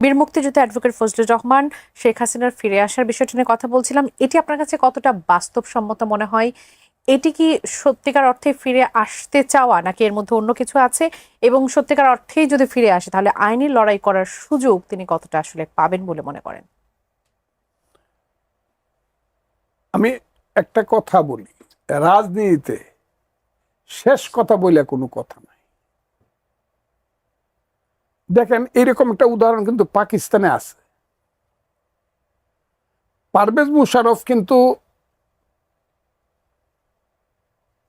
বীর মুক্তিযোদ্ধা অ্যাডভোকেট ফজলুর রহমান শেখ হাসিনার ফিরে আসার বিষয়টা নিয়ে কথা বলছিলাম। এটি আপনার কাছে কতটা বাস্তবসম্মত মনে হয়? এটি কি সত্যিকার অর্থে ফিরে আসতে চাওয়া, নাকি এর মধ্যে অন্য কিছু আছে? এবং সত্যিকার অর্থেই যদি ফিরে আসে, তাহলে আইনি লড়াই করার সুযোগ তিনি কতটা আসলে পাবেন বলে মনে করেন? আমি একটা কথা বলি, রাজনীতিতে শেষ কথা বলে কোনো কথা নাই। দেখেন, এরকম একটা উদাহরণ কিন্তু পাকিস্তানে আছে। পারভেজ মুশারফ কিন্তু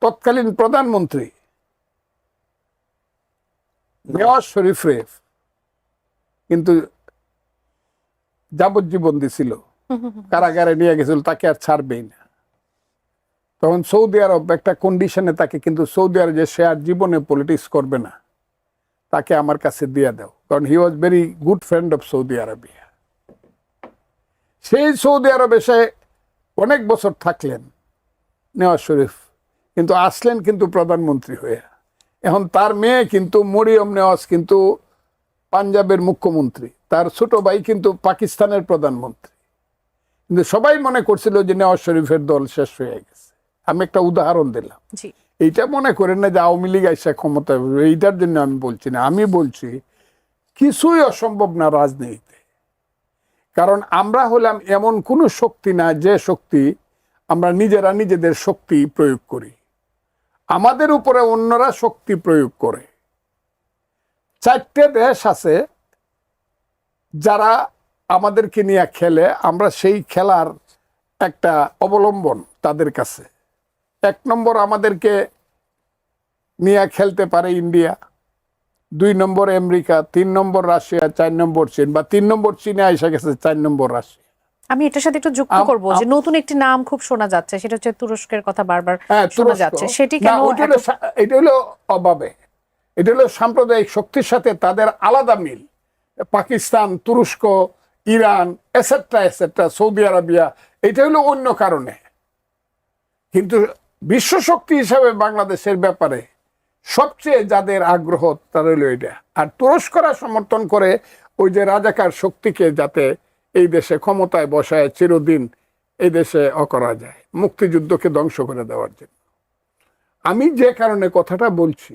তৎকালীন প্রধানমন্ত্রী নওয়াজ শরীফের কিন্তু যাবজ্জীবন দিছিল, কারাগারে নিয়ে গেছিল, তাকে আর ছাড়বেই না। তখন সৌদি আরব একটা কন্ডিশনে তাকে, কিন্তু সৌদি আরব যে সে আর জীবনে পলিটিক্স করবে না, তাকে আমার কাছে দিয়ে দাও, কারণ he was very good friend of Saudi Arabia. সেই সৌদি আরবে সে অনেক বছর থাকলেন নওয়াজ শরীফ, কিন্তু আসলেন কিন্তু প্রধানমন্ত্রী হয়ে। এখন তার মেয়ে কিন্তু মরিয়ম নেওয়াজ কিন্তু পাঞ্জাবের মুখ্যমন্ত্রী, তার ছোট ভাই কিন্তু পাকিস্তানের প্রধানমন্ত্রী। কিন্তু সবাই মনে করছিল যে নওয়াজ শরীফের দল শেষ হয়ে গেছে। আমি একটা উদাহরণ দিলাম। এইটা মনে করেন না যে আওয়ামী লীগ আইসা ক্ষমতায়, এইটার জন্য আমি বলছি না। আমি বলছি কিছুই অসম্ভব না রাজনীতিতে, কারণ আমরা হলাম এমন কোনো শক্তি না যে শক্তি আমরা নিজেরা নিজেদের শক্তি প্রয়োগ করি, আমাদের উপরে অন্যরা শক্তি প্রয়োগ করে। 4টে দেশ আছে যারা আমাদেরকে নিয়ে খেলে, আমরা সেই খেলার একটা অবলম্বন তাদের কাছে। 1 নম্বর আমাদেরকে নিয়ে খেলতে পারে ইন্ডিয়া, 2 নম্বর আমেরিকা, 3 নম্বর রাশিয়া, 4 নম্বর চীন, বা 3 নম্বর চীনে এসে গেছে, 4 নম্বর রাশিয়া। আমি এটার সাথে একটু যুক্ত করব যে নতুন একটি নাম খুব শোনা যাচ্ছে, সেটা হচ্ছে তুরস্কের কথা বারবার শোনা যাচ্ছে। সেটি কেন? এটা হলো অভাবে, এটা হলো সাম্প্রদায়িক শক্তির সাথে তাদের আলাদা মিল। পাকিস্তান, তুরস্ক, Iran, et cetera et cetera, Saudi Arabia, এটা হলো অন্য কারণে। কিন্তু বিশ্ব শক্তি হিসাবে বাংলাদেশের ব্যাপারে সবচেয়ে যাদের আগ্রহ তারা হলো এটা। আর তুরস্করা সমর্থন করে ওই যে রাজাকার শক্তিকে, যাতে এই দেশে ক্ষমতায় বসায় চিরদিন এই দেশে করা যায়, মুক্তিযুদ্ধকে ধ্বংস করে দেওয়ার জন্য। আমি যে কারণে কথাটা বলছি,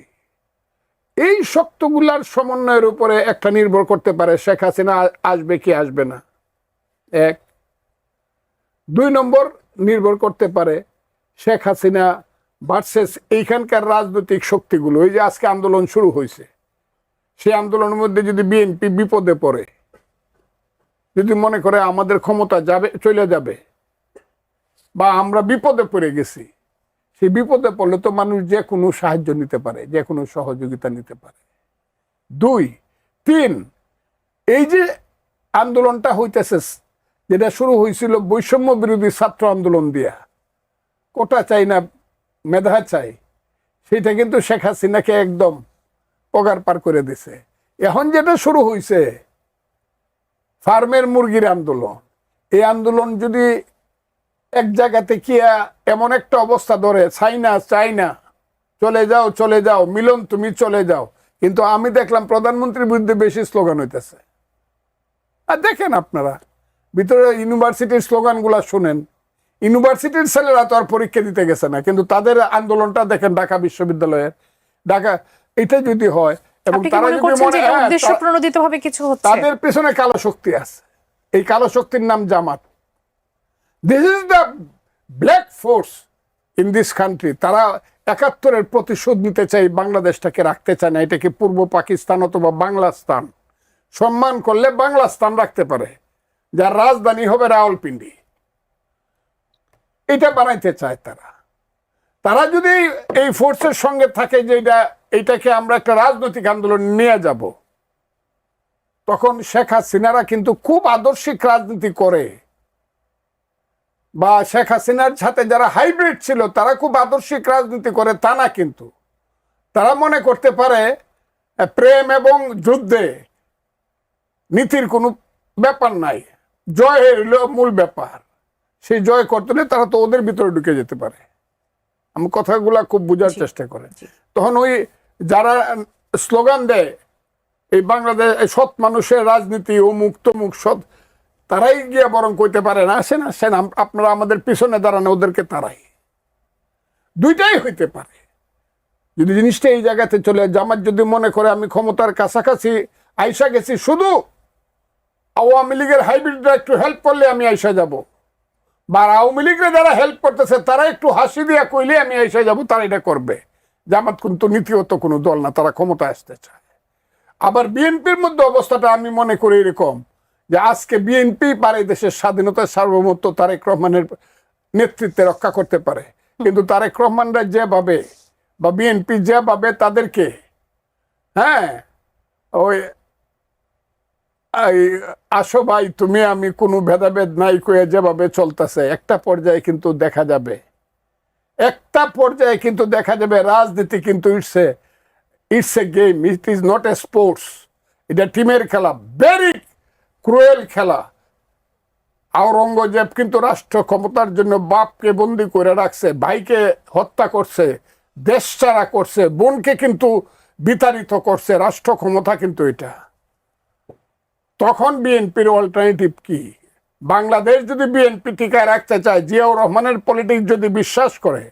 এই শক্তগুলার সমন্বয়ের উপরে একটা নির্ভর করতে পারে শেখ হাসিনা আসবে কি আসবে না, 1। 2 নম্বর নির্ভর করতে পারে শেখ হাসিনা ভার্সেস এইখানকার রাজনৈতিক শক্তিগুলো। ওই যে আজকে আন্দোলন শুরু হয়েছে, সেই আন্দোলনের মধ্যে যদি বিএনপি বিপদে পড়ে, যদি মনে করে আমাদের ক্ষমতা যাবে, চলে যাবে, বা আমরা বিপদে পড়ে গেছি, সেই বিপদে পড়লে তো মানুষ যে কোনো সাহায্য নিতে পারে, যে কোনো সহযোগিতা নিতে পারে। 2, 3, এই যে আন্দোলনটা হইতেছে, যেটা শুরু হয়েছিল বৈষম্য বিরোধী ছাত্র আন্দোলন দিয়া, কোটা চাই না মেধা চাই, সেটা কিন্তু শেখ হাসিনাকে একদম পগার পার করে দিছে। এখন যেটা শুরু হয়েছে ফার্মের মুরগির আন্দোলন, এই আন্দোলন যদি এক জায়গাতে কি এমন একটা অবস্থা ধরে, চাই না, চলে যাও মিলন, তুমি চলে যাও, কিন্তু আমি দেখলাম প্রধানমন্ত্রীর বিরুদ্ধে বেশি স্লোগান হইতেছে। আর দেখেন আপনারা ভিতরে ইউনিভার্সিটির স্লোগানগুলা শুনেন, ইউনিভার্সিটির ছেলেরা তো আর পরীক্ষা দিতে গেছে না, কিন্তু তাদের আন্দোলনটা দেখেন ঢাকা বিশ্ববিদ্যালয়ের, এটা যদি হয়, এবং তারা যদি মনে হয় কিছু হচ্ছে, তাদের পেছনে কালো শক্তি আছে, এই কালো শক্তির নাম Jamaat. This is the black force in this country. তারা 71-এর প্রতিশোধ নিতে চাই, বাংলাদেশটাকে রাখতে চায় না, এটাকে পূর্ব পাকিস্তান অথবা বাংলাস্তান, সম্মান করলে বাংলাস্তান রাখতে পারে, যার রাজধানী হবে রাওয়ালপিন্ডি, এটা বানাইতে চায় তারা। তারা যদি এই ফোর্সের সঙ্গে থাকে যে এইটাকে আমরা একটা রাজনৈতিক আন্দোলন নিয়ে যাব, তখন শেখ হাসিনারা কিন্তু খুব আদর্শিক রাজনীতি করে, বা শেখ হাসিনার সাথে যারা হাইব্রিড ছিল তারা খুব আদর্শিক রাজনীতি করে তা না, কিন্তু তারা মনে করতে পারে প্রেম এবং যুদ্ধে নীতির কোনো ব্যাপার নাই, জয় হইল মূল ব্যাপার। সেই জয় করতে হলে তারা তো ওদের ভিতরে ঢুকে যেতে পারে। আমি কথাগুলা খুব বোঝার চেষ্টা করে, তখন ওই যারা স্লোগান দেয় এই বাংলাদেশ সৎ মানুষের রাজনীতি অমুক তমুক সৎ, তারাই গিয়ে বরং কইতে পারে না আসেন আসেন আপনারা আমাদের পিছনে দাঁড়ানো, ওদেরকে তারাই। দুইটাই হইতে পারে। যদি জিনিসটা এই জায়গাতে চলে, জামাত যদি মনে করে আমি ক্ষমতার কাছাকাছি আইসা গেছি, শুধু আওয়ামী লীগের হাইব্রিডরা একটু হেল্প করলে আমি আইসা যাব, বা আওয়ামী লীগরা যারা হেল্প করতেছে তারা একটু হাসি দিয়া কইলে আমি আইসা যাব, তারা এটা করবে। জামাত কিন্তু নীতিগত কোনো দল না, তারা ক্ষমতা আসতে চায়। আবার বিএনপির মধ্যে অবস্থাটা আমি মনে করি এরকম যে আজকে বিএনপি পারে দেশের স্বাধীনতার সার্বভৌমত্ব তারেক রহমানের নেতৃত্বে রক্ষা করতে পারে, কিন্তু তারেক রহমানরা যেভাবে বা বিএনপি যেভাবে তাদেরকে হ্যাঁ ওই আসো ভাই তুমি আমি কোনো ভেদাভেদ নাই কয়ে যেভাবে চলতেছে, একটা পর্যায়ে কিন্তু দেখা যাবে, রাজনীতি কিন্তু it's a game, it is not a sports. এটা টিমের খেলা, ভেরি ক্রুয়েল খেলা। আওরঙ্গজেব কিন্তু রাষ্ট্র ক্ষমতার জন্য বাপকে বন্দি করে রাখছে, ভাইকে হত্যা করছে, দেশ ছাড়া করছে, বোনকে কিন্তু বিতাড়িত করছে। রাষ্ট্র ক্ষমতা কিন্তু এটা। তখন বিএনপির অল্টারনেটিভ কি? বাংলাদেশ যদি বিএনপি টিকায় রাখতে চায়, জিয়াউর রহমানের পলিটিক্স যদি বিশ্বাস করে,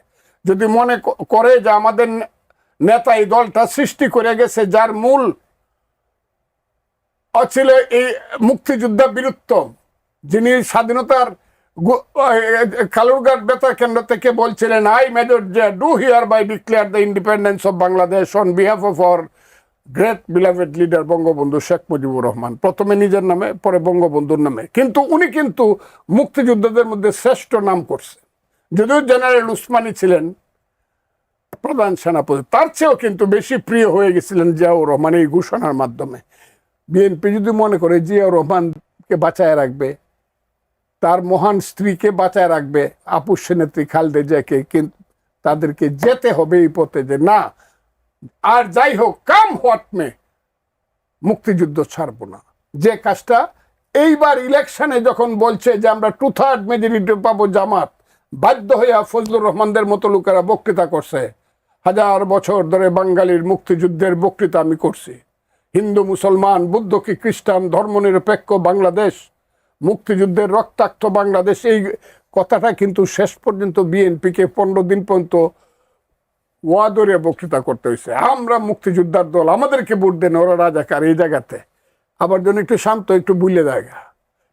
যদি মনে করে যে আমাদের নেতা এই দলটা সৃষ্টি করে গেছে, যার মূল ছিল এই মুক্তিযোদ্ধা বীরুত্তম, যিনি স্বাধীনতার কালুরঘাট বেতার কেন্দ্র থেকে বলছিলেন, I major do hereby declare the independence of Bangladesh on behalf of our great beloved leader Bangabandhu Sheikh Mujibur Rahman. প্রথমে নিজের নামে, পরে বঙ্গবন্ধুর নামে। কিন্তু উনি কিন্তু মুক্তিযোদ্ধাদের মধ্যে শ্রেষ্ঠ নাম করছে, যদিও জেনারেল উসমানী ছিলেন প্রধান সেনাপতি, তার চেয়েও কিন্তু বেশি প্রিয় হয়ে গেছিলেন জিয়াউর রহমান এই ঘোষণার মাধ্যমে। বিএনপি যদি মনে করে জিয়াউর রহমানকে বাঁচায় রাখবে, তার মহান স্ত্রীকে বাঁচায় রাখবে, আপু সেনেত্রী খালেদা জিয়াকে, কিন্তু তাদেরকে যেতে হবে এই পথে যে না, আর যাই হোক কাম হোয়াট মে, মুক্তিযুদ্ধ ছাড়বো না। যে কাজটা এইবার ইলেকশনে যখন বলছে যে আমরা 2/3 মেজরিটি পাবো, জামাত বাধ্য হইয়া ফজলুর রহমানদের মতো লোকেরা বক্তৃতা করছে। 1000 বছর ধরে বাঙালির মুক্তিযুদ্ধের বক্তৃতা আমি করছি। হিন্দু মুসলমান বৌদ্ধ কি খ্রিস্টান ধর্মনিরপেক্ষ বাংলাদেশ, মুক্তিযুদ্ধের রক্তাক্ত বাংলাদেশ, এই কথাটা কিন্তু শেষ পর্যন্ত বিএনপিকে 15 দিন পর্যন্ত ওয়াদরে বক্তৃতা করতে হয়েছে। আমরা মুক্তিযোদ্ধার দল, আমাদেরকে ভোট দেন, ওরা রাজাকার। এই জায়গাতে আবার জন্য একটু শান্ত, একটু বুঝলে জায়গা।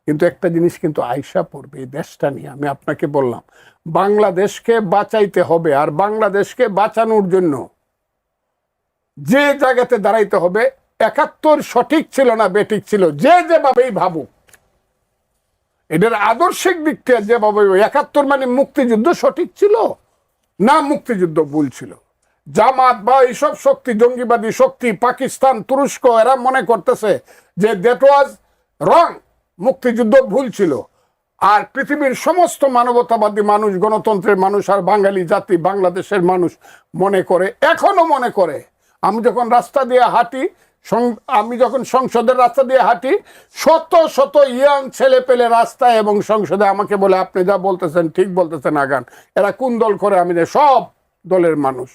কিন্তু একটা জিনিস কিন্তু আইসা পড়বে এই দেশটা নিয়ে। আমি আপনাকে বললাম বাংলাদেশকে বাঁচাইতে হবে, আর বাংলাদেশকে বাঁচানোর জন্য যে জায়গাতে দাঁড়াইতে হবে, 71 সঠিক ছিল না বেঠিক ছিল, যে যেভাবেই ভাবুক, এদের আদর্শিক দিক থেকে যেভাবে 71 মানে মুক্তিযুদ্ধ সঠিক ছিল না মুক্তিযুদ্ধ ভুল ছিল। জামাত বা এইসব শক্তি, জঙ্গিবাদী শক্তি, পাকিস্তান, তুরস্ক, এরা মনে করতেছে যে দ্যাট ওয়াজ রং, মুক্তিযুদ্ধ ভুল ছিল। আর পৃথিবীর সমস্ত মানবতাবাদী মানুষ, গণতন্ত্রের মানুষ, আর বাঙালি জাতি, বাংলাদেশের মানুষ মনে করে, এখনো মনে করে। আমি যখন রাস্তা দিয়ে হাঁটি, আমি যখন সংসদের রাস্তা দিয়ে হাঁটি, শত শত ইয়াং ছেলে পেলে রাস্তায় এবং সংসদে আমাকে বলে আপনি যা বলতেছেন ঠিক বলতেছেন আগান। এরা কোন দল করে? আমি সব দলের মানুষ।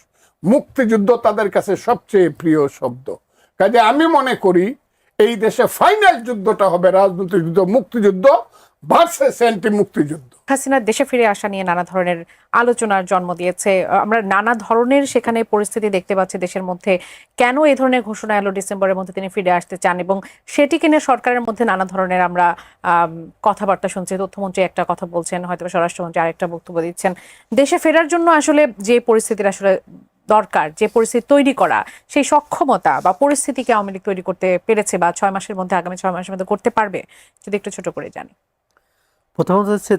মুক্তিযুদ্ধ তাদের কাছে সবচেয়ে প্রিয় শব্দ। কাজে আমি মনে করি এই দেশে ফাইনাল যুদ্ধটা হবে রাজনৈতিক যুদ্ধ, মুক্তিযুদ্ধ ভার্সেস অ্যান্টি মুক্তিযুদ্ধ। হাসিনার দেশে ফিরে আসা নিয়ে নানা ধরনের আলোচনার জন্ম দিয়েছে। আমরা নানা ধরনের সেখানে পরিস্থিতি দেখতে পাচ্ছি দেশের মধ্যে। কেন এই ধরনের ঘোষণা এলো ডিসেম্বরের মধ্যে তিনি ফিরে আসতে চান, এবং সেটিকে নিয়ে সরকারের মধ্যে নানা ধরনের আমরা কথাবার্তা শুনছি। তথ্যমন্ত্রী একটা কথা বলছেন, হয়তো স্বরাষ্ট্রমন্ত্রী আরেকটা বক্তব্য দিচ্ছেন। দেশে ফেরার জন্য আসলে যে পরিস্থিতির আসলে দরকার, যে পরিস্থিতি তৈরি করা, সেই সক্ষমতা বা পরিস্থিতিকে আওয়ামী লীগ তৈরি করতে পেরেছে বা 6 মাসের মধ্যে, আগামী 6 মাসের মধ্যে করতে পারবে, যদি একটু ছোট করে জানি। প্রথমত হচ্ছে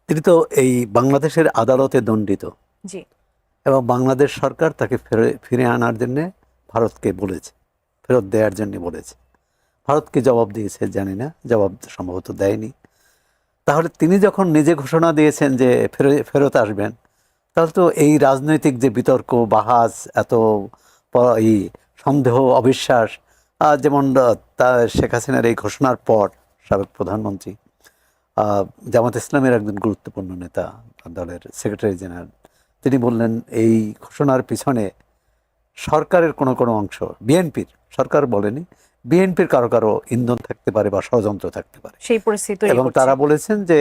তিনি তো এই বাংলাদেশের আদালতে দণ্ডিত, জি, এবং বাংলাদেশ সরকার তাকে ফিরে আনার জন্য ভারতকে বলেছে, ফেরত দেওয়ার জন্য বলেছে। ভারতকে জবাব দিয়েছে জানি না, জবাব সম্ভবত দেয়নি। তাহলে তিনি যখন নিজে ঘোষণা দিয়েছেন যে ফেরত আসবেন, তাহলে তো এই রাজনৈতিক যে বিতর্ক, বাহাস, এত এই সন্দেহ, অবিশ্বাস, যেমন শেখ হাসিনার এই ঘোষণার পর সাবেক প্রধানমন্ত্রী, জামাত ইসলামের একজন গুরুত্বপূর্ণ নেতা, দলের সেক্রেটারি জেনারেল, তিনি বললেন এই ঘোষণার পিছনে সরকারের কোনো অংশ, বিএনপির সরকার বলেনি, বিএনপির কারো কারো ইন্ধন থাকতে পারে বা ষড়যন্ত্র থাকতে পারে। সেই পরিস্থিতি তৈরি এবং করছে। তারা বলেছেন যে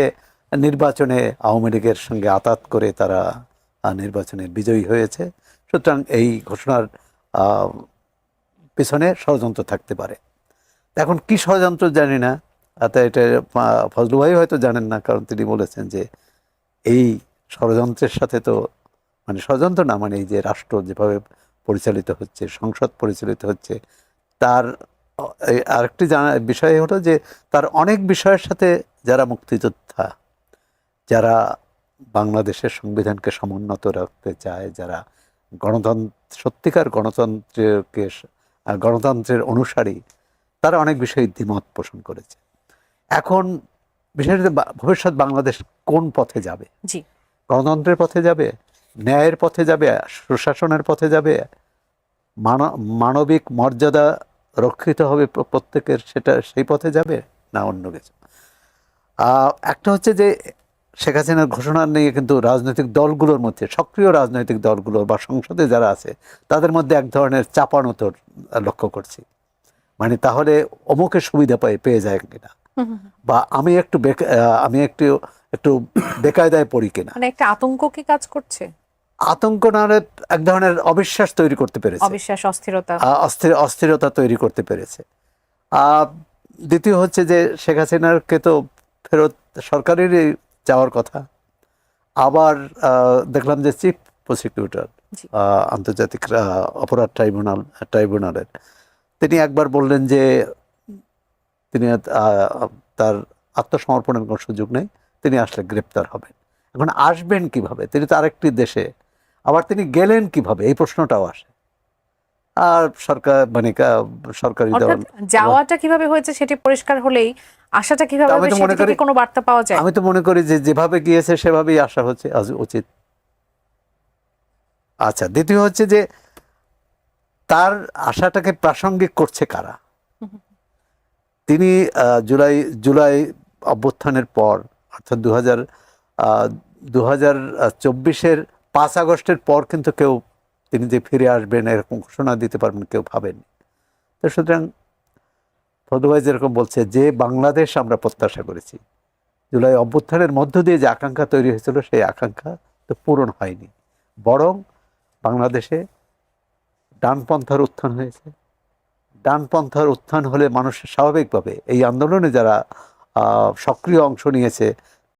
নির্বাচনে আওয়ামী লীগের সঙ্গে আঁতাত করে তারা নির্বাচনে বিজয়ী হয়েছে, সুতরাং এই ঘোষণার পিছনে ষড়যন্ত্র থাকতে পারে। এখন কি ষড়যন্ত্র জানি না, এটা ফজলু ভাই হয়তো জানেন না, কারণ তিনি বলেছেন যে এই ষড়যন্ত্রের সাথে তো মানে ষড়যন্ত্র না, মানে এই যে রাষ্ট্র যেভাবে পরিচালিত হচ্ছে, সংসদ পরিচালিত হচ্ছে, তার আরেকটি বিষয় হলো যে তার অনেক বিষয়ের সাথে যারা মুক্তিযোদ্ধা, যারা বাংলাদেশের সংবিধানকে সমুন্নত রাখতে চায়, যারা সত্যিকার গণতন্ত্রের অনুসারী, তারা অনেক বিষয়ে দ্বিমত পোষণ করেছে। এখন বিষয়টি ভবিষ্যৎ বাংলাদেশ কোন পথে যাবে? জি, গণতন্ত্রের পথে যাবে, ন্যায়ের পথে যাবে, সুশাসনের পথে যাবে, মানবিক মর্যাদা রক্ষিত হবে প্রত্যেকের, সেই পথে যাবে, না অন্য কিছু? একটা হচ্ছে যে শেখ হাসিনার ঘোষণা নিয়ে কিন্তু রাজনৈতিক দলগুলোর মধ্যে, সক্রিয় রাজনৈতিক দলগুলো বা সংসদে যারা আছে, তাদের মধ্যে এক ধরনের চাপানোতর লক্ষ্য করছি। মানে তাহলে অমুকের সুবিধা পেয়ে যায় কিনা, বা আমি একটু বেকায়দায় পড়ি কিনা, মানে একটা আতঙ্ক কি কাজ করছে? আতঙ্ক না হলে এক ধরনের অবিশ্বাস তৈরি করতে পেরেছে, অবিশ্বাস, অস্থিরতা। অস্থিরতা তৈরি করতে পেরেছে। দ্বিতীয় হচ্ছে যে শেখ হাসিনারকে তো ফেরত সরকারেরই যাওয়ার কথা। আবার দেখলাম যে চিফ প্রসিকিউটর আন্তর্জাতিক অপরাধ ট্রাইব্যুনালের তিনি একবার বললেন যে তিনি তার আত্মসমর্পণের কোনো সুযোগ নেই, তিনি আসলে গ্রেপ্তার হবেন। এখন আসবেন কিভাবে? তিনি তো আরেকটি দেশে, আবার তিনি গেলেন কিভাবে, এই প্রশ্নটাও আসে। আর সরকারি দল যাওয়াটা কিভাবে হয়েছে সেটি পরিষ্কার হলেই আশাটা কিভাবে হবে সেটা থেকে কোনো বার্তা পাওয়া যায়? আমি তো মনে করি যে যেভাবে গিয়েছে সেভাবেই আসা হচ্ছে উচিত। আচ্ছা, দ্বিতীয় হচ্ছে যে তার আশাটাকে প্রাসঙ্গিক করছে কারা? তিনি জুলাই অভ্যুত্থানের পর, অর্থাৎ 2024-এর 5 আগস্টের পর কিন্তু কেউ তিনি যে ফিরে আসবেন এরকম ঘোষণা দিতে পারবেন কেউ ভাবেননি। তো সুতরাং ফজলুভাই যেরকম বলছে যে বাংলাদেশ আমরা প্রত্যাশা করেছি, জুলাই অভ্যুত্থানের মধ্য দিয়ে যে আকাঙ্ক্ষা তৈরি হয়েছিল, সেই আকাঙ্ক্ষা তো পূরণ হয়নি, বরং বাংলাদেশে ডানপন্থার উত্থান হয়েছে। ডানপন্থার উত্থান হলে মানুষের স্বাভাবিকভাবে এই আন্দোলনে যারা সক্রিয় অংশ নিয়েছে